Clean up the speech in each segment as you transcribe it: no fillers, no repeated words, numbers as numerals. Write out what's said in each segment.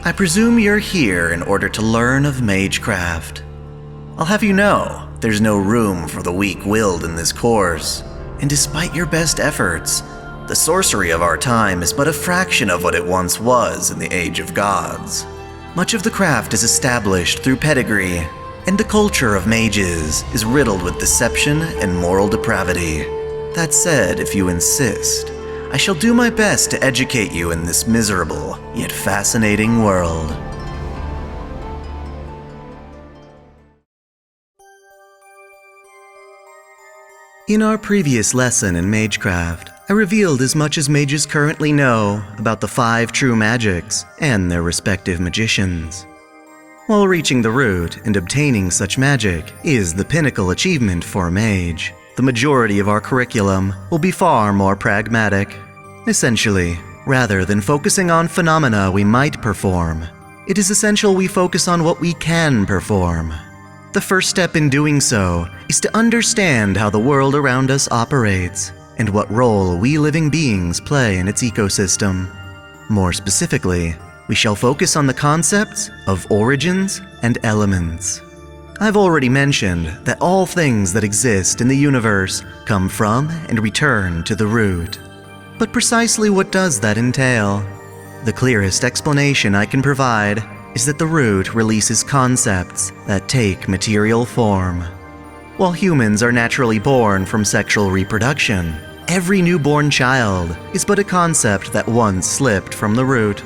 I presume you're here in order to learn of Magecraft. I'll have you know, there's no room for the weak-willed in this course, and despite your best efforts, the sorcery of our time is but a fraction of what it once was in the Age of Gods. Much of the craft is established through pedigree, and the culture of mages is riddled with deception and moral depravity. That said, if you insist, I shall do my best to educate you in this miserable, yet fascinating world. In our previous lesson in Magecraft, I revealed as much as mages currently know about the 5 true magics and their respective magicians. While reaching the root and obtaining such magic is the pinnacle achievement for a mage, the majority of our curriculum will be far more pragmatic. Essentially, rather than focusing on phenomena we might perform, it is essential we focus on what we can perform. The first step in doing so is to understand how the world around us operates and what role we living beings play in its ecosystem. More specifically, we shall focus on the concepts of origins and elements. I've already mentioned that all things that exist in the universe come from and return to the root. But precisely what does that entail? The clearest explanation I can provide is that the root releases concepts that take material form. While humans are naturally born from sexual reproduction, every newborn child is but a concept that once slipped from the root.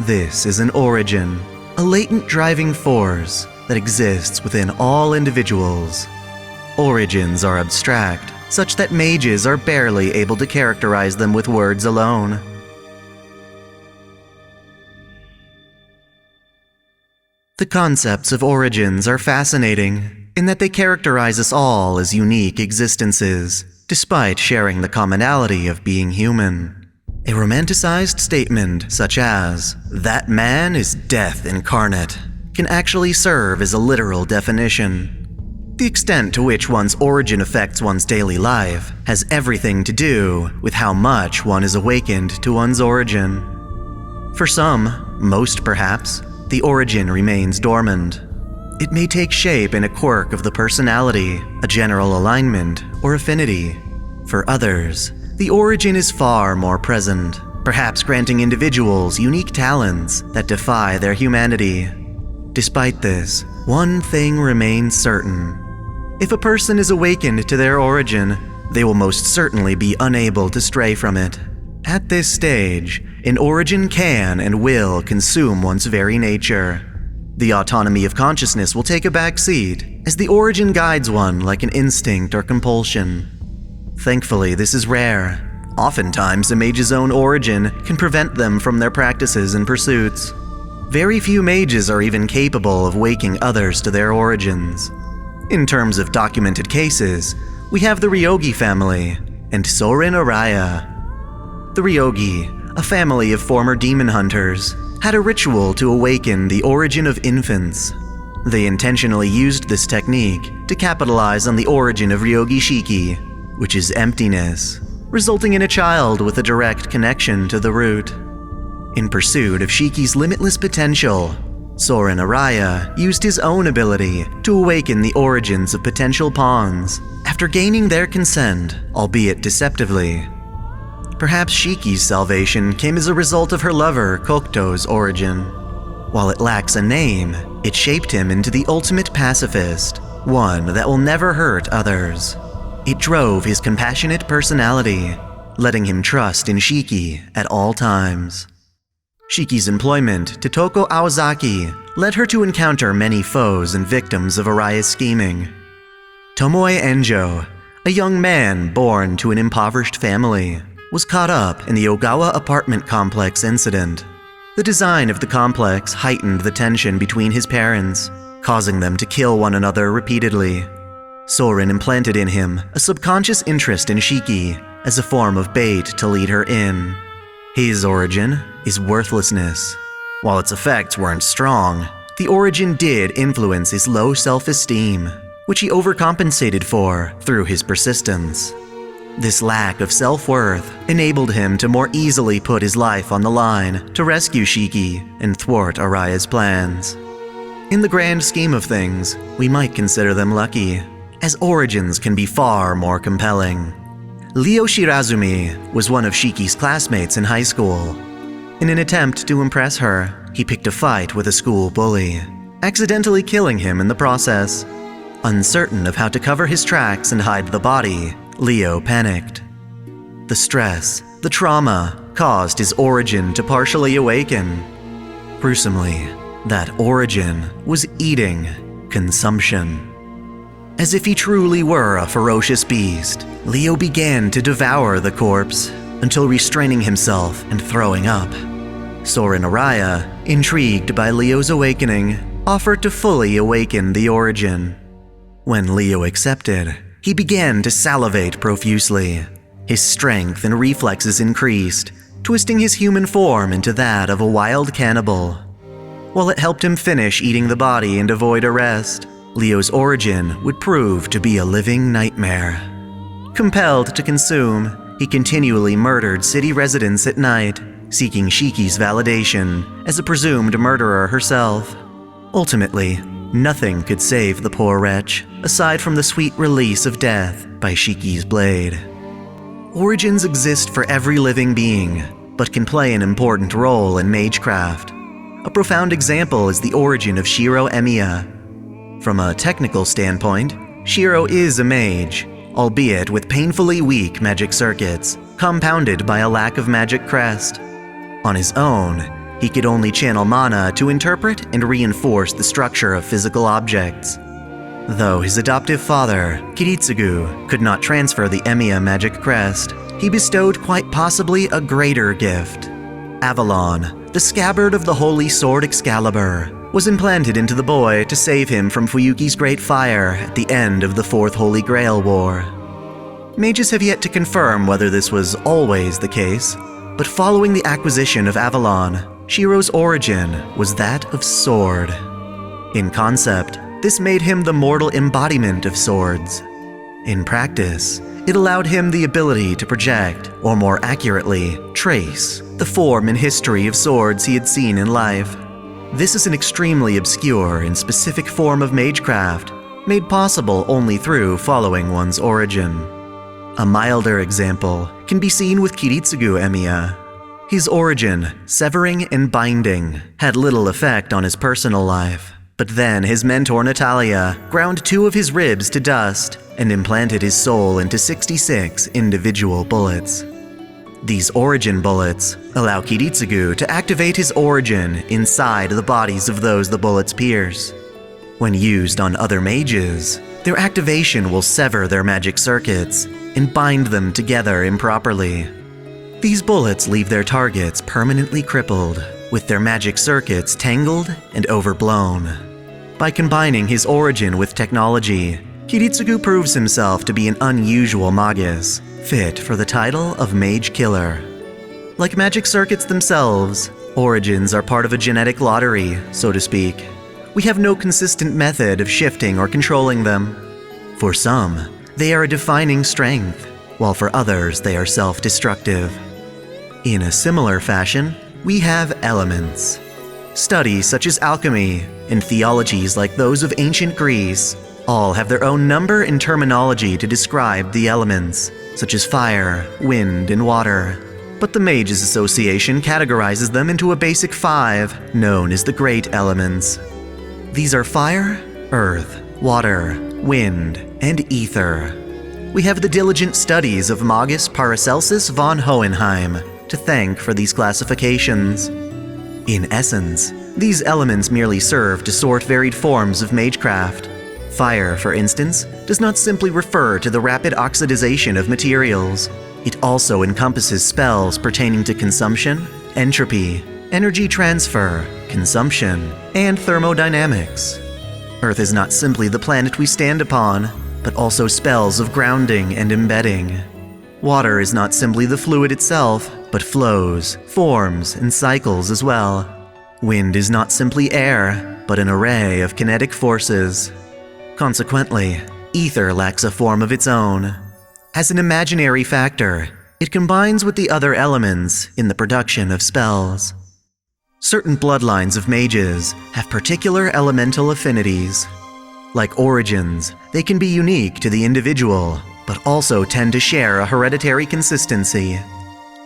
This is an origin, a latent driving force that exists within all individuals. Origins are abstract, such that mages are barely able to characterize them with words alone. The concepts of origins are fascinating in that they characterize us all as unique existences, despite sharing the commonality of being human. A romanticized statement such as, "That man is death incarnate," can actually serve as a literal definition. The extent to which one's origin affects one's daily life has everything to do with how much one is awakened to one's origin. For some, most perhaps, the origin remains dormant. It may take shape in a quirk of the personality, a general alignment, or affinity. For others, the origin is far more present, perhaps granting individuals unique talents that defy their humanity. Despite this, one thing remains certain. If a person is awakened to their origin, they will most certainly be unable to stray from it. At this stage, an origin can and will consume one's very nature. The autonomy of consciousness will take a back seat, as the origin guides one like an instinct or compulsion. Thankfully, this is rare. Oftentimes, a mage's own origin can prevent them from their practices and pursuits. Very few mages are even capable of waking others to their origins. In terms of documented cases, we have the Ryogi family and Sorin Araya. The Ryogi, a family of former demon hunters, had a ritual to awaken the origin of infants. They intentionally used this technique to capitalize on the origin of Ryogi Shiki, which is emptiness, resulting in a child with a direct connection to the root. In pursuit of Shiki's limitless potential, Sorin Araya used his own ability to awaken the origins of potential pawns after gaining their consent, albeit deceptively. Perhaps Shiki's salvation came as a result of her lover Kokuto's origin. While it lacks a name, it shaped him into the ultimate pacifist, one that will never hurt others. It drove his compassionate personality, letting him trust in Shiki at all times. Shiki's employment to Toko Aozaki led her to encounter many foes and victims of Araya's scheming. Tomoe Enjo, a young man born to an impoverished family, was caught up in the Ogawa apartment complex incident. The design of the complex heightened the tension between his parents, causing them to kill one another repeatedly. Sorin implanted in him a subconscious interest in Shiki as a form of bait to lead her in. His origin is worthlessness. While its effects weren't strong, the origin did influence his low self-esteem, which he overcompensated for through his persistence. This lack of self-worth enabled him to more easily put his life on the line to rescue Shiki and thwart Araya's plans. In the grand scheme of things, we might consider them lucky, as origins can be far more compelling. Leo Shiraz was one of Shiki's classmates in high school. In an attempt to impress her, he picked a fight with a school bully, accidentally killing him in the process. Uncertain of how to cover his tracks and hide the body, Leo panicked. The stress, the trauma, caused his origin to partially awaken. Gruesomely, that origin was eating consumption. As if he truly were a ferocious beast, Leo began to devour the corpse until restraining himself and throwing up. Soren Araya, intrigued by Leo's awakening, offered to fully awaken the origin. When Leo accepted, he began to salivate profusely. His strength and reflexes increased, twisting his human form into that of a wild cannibal. While it helped him finish eating the body and avoid arrest, Leo's origin would prove to be a living nightmare. Compelled to consume, he continually murdered city residents at night, seeking Shiki's validation as a presumed murderer herself. Ultimately, nothing could save the poor wretch, aside from the sweet release of death by Shiki's blade. Origins exist for every living being, but can play an important role in Magecraft. A profound example is the origin of Shiro Emiya. From a technical standpoint, Shiro is a mage, albeit with painfully weak magic circuits, compounded by a lack of magic crest. On his own, he could only channel mana to interpret and reinforce the structure of physical objects. Though his adoptive father, Kiritsugu, could not transfer the Emiya magic crest, he bestowed quite possibly a greater gift. Avalon, the scabbard of the holy sword Excalibur, was implanted into the boy to save him from Fuyuki's great fire at the end of the Fourth Holy Grail War. Mages have yet to confirm whether this was always the case, but following the acquisition of Avalon, Shiro's origin was that of sword. In concept, this made him the mortal embodiment of swords. In practice, it allowed him the ability to project, or more accurately, trace, the form and history of swords he had seen in life. This is an extremely obscure and specific form of Magecraft, made possible only through following one's origin. A milder example can be seen with Kiritsugu Emiya. His origin, severing and binding, had little effect on his personal life, but then his mentor Natalia ground 2 of his ribs to dust and implanted his soul into 66 individual bullets. These origin bullets allow Kiritsugu to activate his origin inside the bodies of those the bullets pierce. When used on other mages, their activation will sever their magic circuits and bind them together improperly. These bullets leave their targets permanently crippled, with their magic circuits tangled and overblown. By combining his origin with technology, Kiritsugu proves himself to be an unusual magus, fit for the title of Mage Killer. Like magic circuits themselves, origins are part of a genetic lottery, so to speak. We have no consistent method of shifting or controlling them. For some, they are a defining strength, while for others they are self-destructive. In a similar fashion, we have elements. Studies such as alchemy and theologies like those of ancient Greece all have their own number and terminology to describe the elements, such as fire, wind, and water. But the Mages Association categorizes them into a basic 5, known as the Great Elements. These are fire, earth, water, wind, and ether. We have the diligent studies of Magus Paracelsus von Hohenheim to thank for these classifications. In essence, these elements merely serve to sort varied forms of magecraft. Fire, for instance, does not simply refer to the rapid oxidization of materials. It also encompasses spells pertaining to consumption, entropy, energy transfer, consumption, and thermodynamics. Earth is not simply the planet we stand upon, but also spells of grounding and embedding. Water is not simply the fluid itself, but flows, forms, and cycles as well. Wind is not simply air, but an array of kinetic forces. Consequently, ether lacks a form of its own. As an imaginary factor, it combines with the other elements in the production of spells. Certain bloodlines of mages have particular elemental affinities. Like origins, they can be unique to the individual, but also tend to share a hereditary consistency.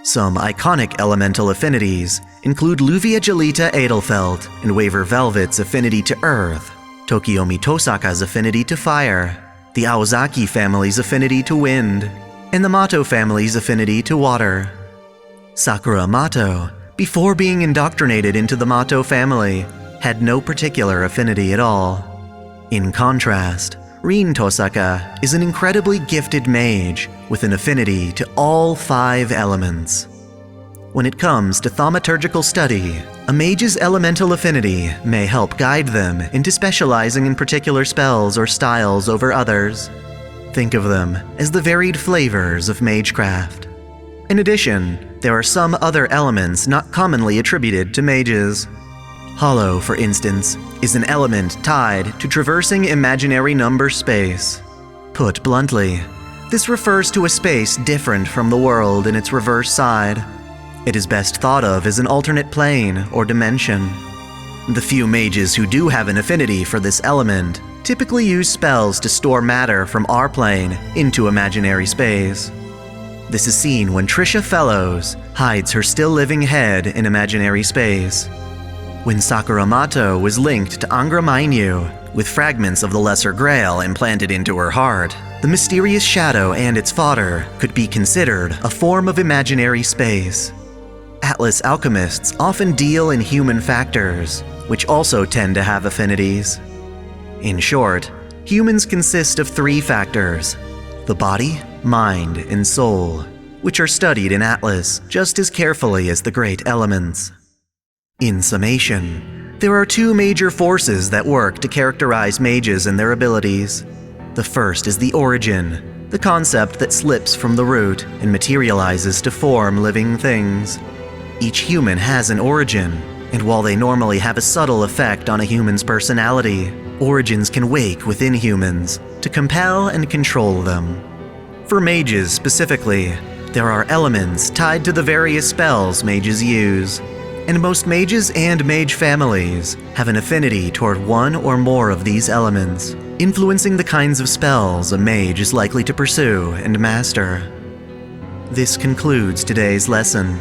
Some iconic elemental affinities include Luvia Gelita Edelfelt and Waver Velvet's affinity to earth, Tokiomi Tosaka's affinity to fire, the Aozaki family's affinity to wind, and the Mato family's affinity to water. Sakura Mato, before being indoctrinated into the Mato family, had no particular affinity at all. In contrast, Rin Tosaka is an incredibly gifted mage with an affinity to all 5 elements. When it comes to thaumaturgical study, a mage's elemental affinity may help guide them into specializing in particular spells or styles over others. Think of them as the varied flavors of Magecraft. In addition, there are some other elements not commonly attributed to mages. Hollow, for instance, is an element tied to traversing imaginary number space. Put bluntly, this refers to a space different from the world in its reverse side. It is best thought of as an alternate plane or dimension. The few mages who do have an affinity for this element typically use spells to store matter from our plane into imaginary space. This is seen when Trisha Fellows hides her still-living head in imaginary space. When Sakura Mato was linked to Angra Mainyu with fragments of the Lesser Grail implanted into her heart, the mysterious shadow and its fodder could be considered a form of imaginary space. Atlas alchemists often deal in human factors, which also tend to have affinities. In short, humans consist of 3 factors: the body, mind, and soul, which are studied in Atlas just as carefully as the great elements. In summation, there are 2 major forces that work to characterize mages and their abilities. The first is the origin, the concept that slips from the root and materializes to form living things. Each human has an origin, and while they normally have a subtle effect on a human's personality, origins can wake within humans to compel and control them. For mages specifically, there are elements tied to the various spells mages use, and most mages and mage families have an affinity toward one or more of these elements, influencing the kinds of spells a mage is likely to pursue and master. This concludes today's lesson.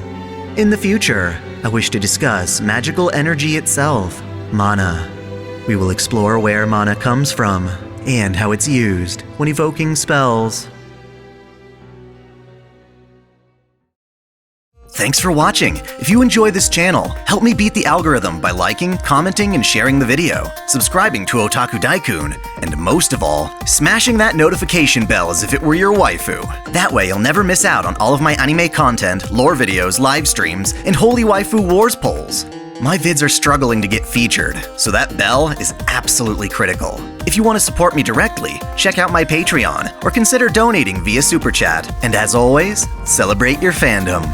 In the future, I wish to discuss magical energy itself, mana. We will explore where mana comes from and how it's used when evoking spells. Thanks for watching. If you enjoy this channel, help me beat the algorithm by liking, commenting, and sharing the video, subscribing to OtakuDaiKun, and most of all, smashing that notification bell as if it were your waifu. That way you'll never miss out on all of my anime content, lore videos, live streams, and Holy Waifu Wars polls. My vids are struggling to get featured, so that bell is absolutely critical. If you want to support me directly, check out my Patreon, or consider donating via Super Chat. And as always, celebrate your fandom.